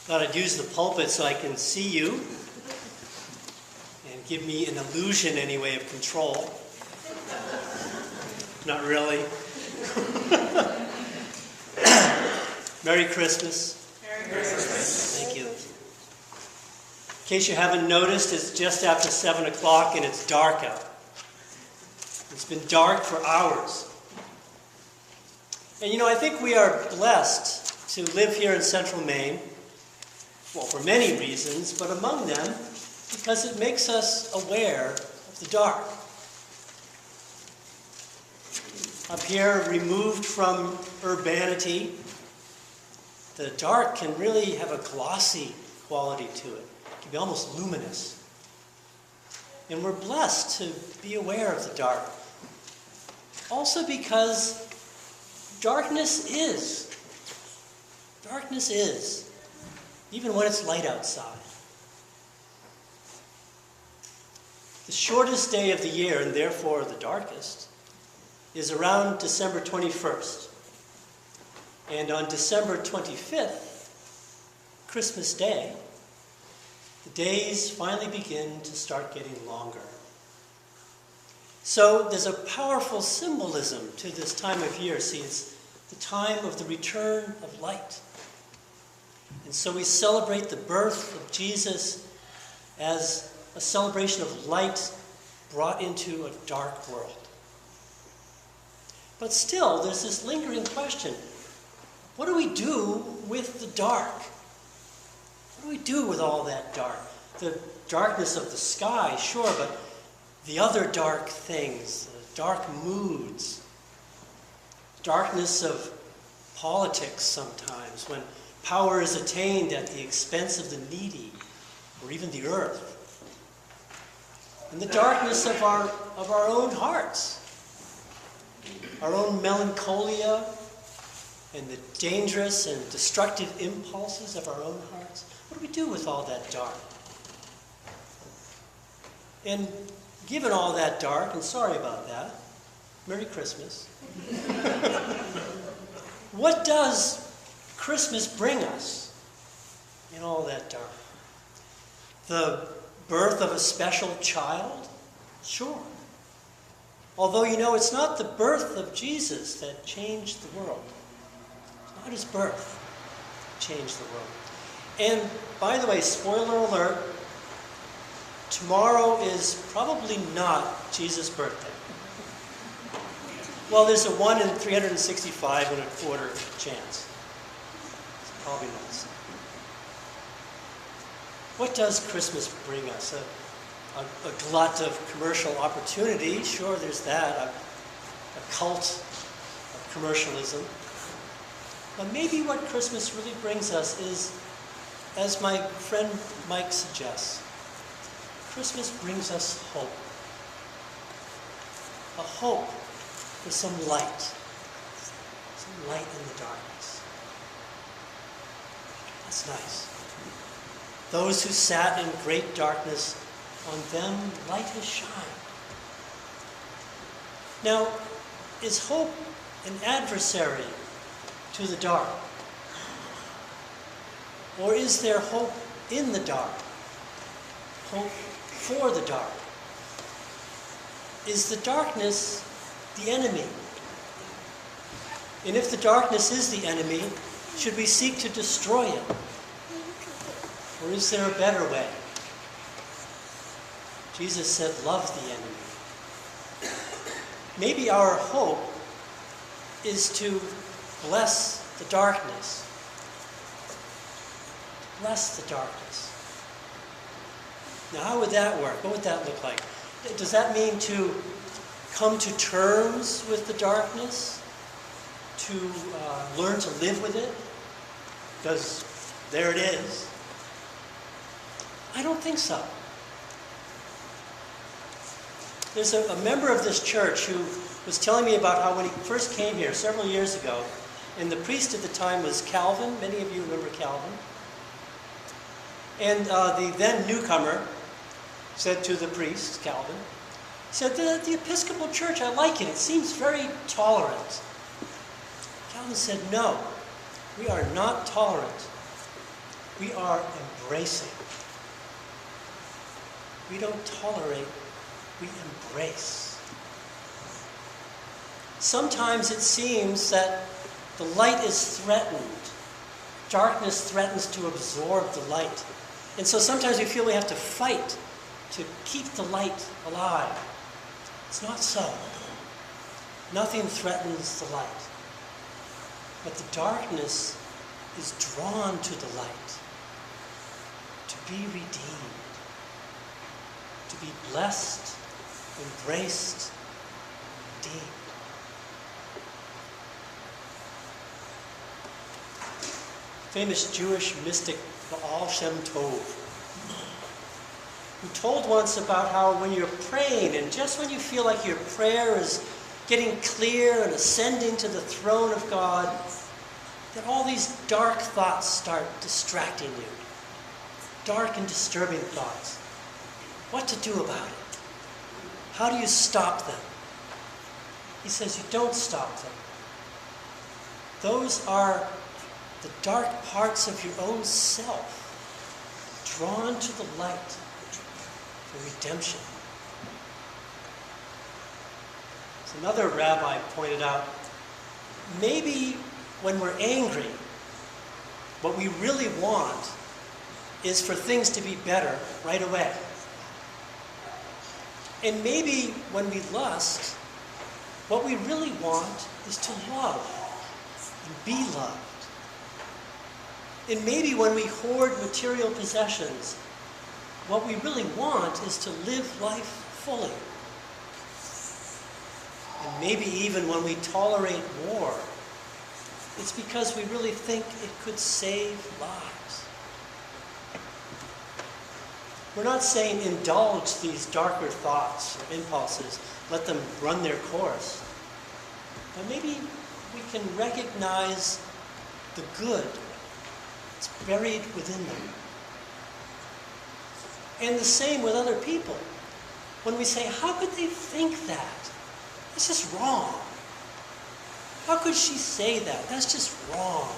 Thought I'd use the pulpit so I can see you and give me an illusion, anyway, of control. Not really. Merry Christmas. Merry Christmas. Thank you. In case you haven't noticed, it's just after 7 o'clock and it's dark out. It's been dark for hours. And you know, I think we are blessed to live here in central Maine. Well, for many reasons, but among them, because it makes us aware of the dark. Up here, removed from urbanity, the dark can really have a glossy quality to it. It can be almost luminous. And we're blessed to be aware of the dark. Also because darkness is. Even when it's light outside. The shortest day of the year, and therefore the darkest, is around December 21st. And on December 25th, Christmas Day, the days finally begin to start getting longer. So there's a powerful symbolism to this time of year. See, it's the time of the return of light. And so we celebrate the birth of Jesus as a celebration of light brought into a dark world. But still, there's this lingering question. What do we do with the dark? What do we do with all that dark? The darkness of the sky, sure, but the other dark things, the dark moods, darkness of politics sometimes, when power is attained at the expense of the needy, or even the earth. And the darkness of our own hearts, our own melancholia, and the dangerous and destructive impulses of our own hearts. What do we do with all that dark? And given all that dark, and sorry about that, Merry Christmas. What does Christmas bring us in all that dark? The birth of a special child? Sure. Although, you know, it's not the birth of Jesus that changed the world. It's not his birth that changed the world. And, by the way, spoiler alert, tomorrow is probably not Jesus' birthday. Well, there's a 1 in 365 and a quarter chance. It's probably not so. What does Christmas bring us? A glut of commercial opportunity. Sure, there's that. A cult of commercialism. But maybe what Christmas really brings us is, as my friend Mike suggests, Christmas brings us hope. A hope for some light. Some light in the darkness. That's nice. Those who sat in great darkness, on them light has shined. Now, is hope an adversary to the dark? Or is there hope in the dark? Hope for the dark? Is the darkness the enemy? And if the darkness is the enemy, should we seek to destroy it? Or is there a better way? Jesus said, love the enemy. Maybe our hope is to bless the darkness. Bless the darkness. Now, how would that work? What would that look like? Does that mean to come to terms with the darkness? To learn to live with it? Because there it is. I don't think so. There's a member of this church who was telling me about how when he first came here several years ago, and the priest at the time was Calvin. Many of you remember Calvin. And the then newcomer said to the priest, Calvin, said, the Episcopal Church, I like it. It seems very tolerant. Calvin said, no, we are not tolerant. We are embracing. We don't tolerate, we embrace. Sometimes it seems that the light is threatened. Darkness threatens to absorb the light. And so sometimes we feel we have to fight to keep the light alive. It's not so. Nothing threatens the light. But the darkness is drawn to the light, to be redeemed, to be blessed, embraced, redeemed. Famous Jewish mystic Baal Shem Tov, who told once about how when you're praying, and just when you feel like your prayer is getting clear and ascending to the throne of God, that all these dark thoughts start distracting you. Dark and disturbing thoughts. What to do about it? How do you stop them? He says you don't stop them. Those are the dark parts of your own self, drawn to the light for redemption. As another rabbi pointed out, maybe when we're angry, what we really want is for things to be better right away. And maybe when we lust, what we really want is to love and be loved. And maybe when we hoard material possessions, what we really want is to live life fully. And maybe even when we tolerate war, it's because we really think it could save lives. We're not saying indulge these darker thoughts or impulses, let them run their course. But maybe we can recognize the good that's buried within them. And the same with other people. When we say, how could they think that? That's just wrong. How could she say that? That's just wrong.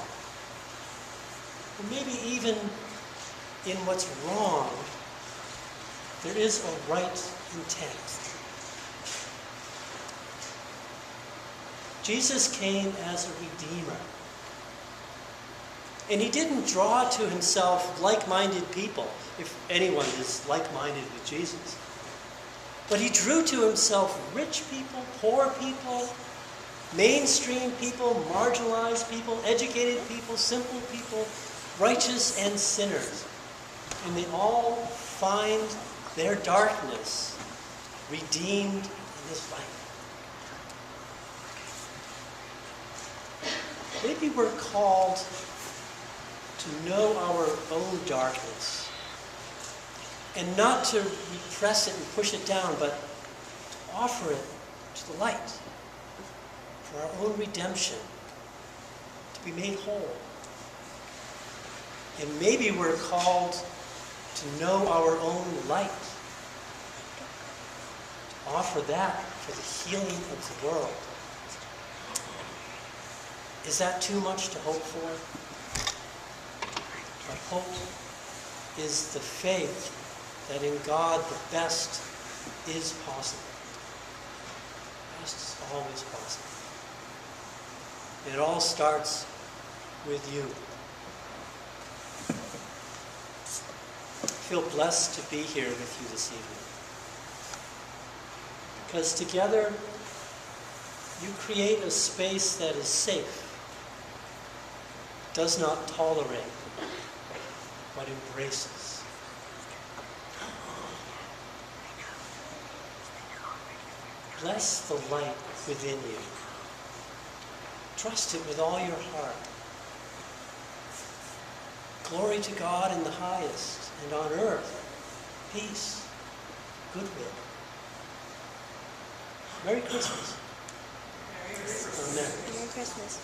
Or maybe even in what's wrong, there is a right intent. Jesus came as a redeemer. And he didn't draw to himself like-minded people, if anyone is like-minded with Jesus. But he drew to himself rich people, poor people, mainstream people, marginalized people, educated people, simple people, righteous and sinners. And they all find their darkness redeemed in his light. Maybe we're called to know our own darkness and not to repress it and push it down, but to offer it to the light for our own redemption, to be made whole. And maybe we're called to know our own light, to offer that for the healing of the world. Is that too much to hope for? Our hope is the faith that in God the best is possible. The best is always possible. And it all starts with you. I feel blessed to be here with you this evening. Because together you create a space that is safe, does not tolerate, but embraces. Bless the light within you. Trust it with all your heart. Glory to God in the highest, and on earth, peace, goodwill. Merry Christmas. Merry Christmas. Amen. Merry Christmas.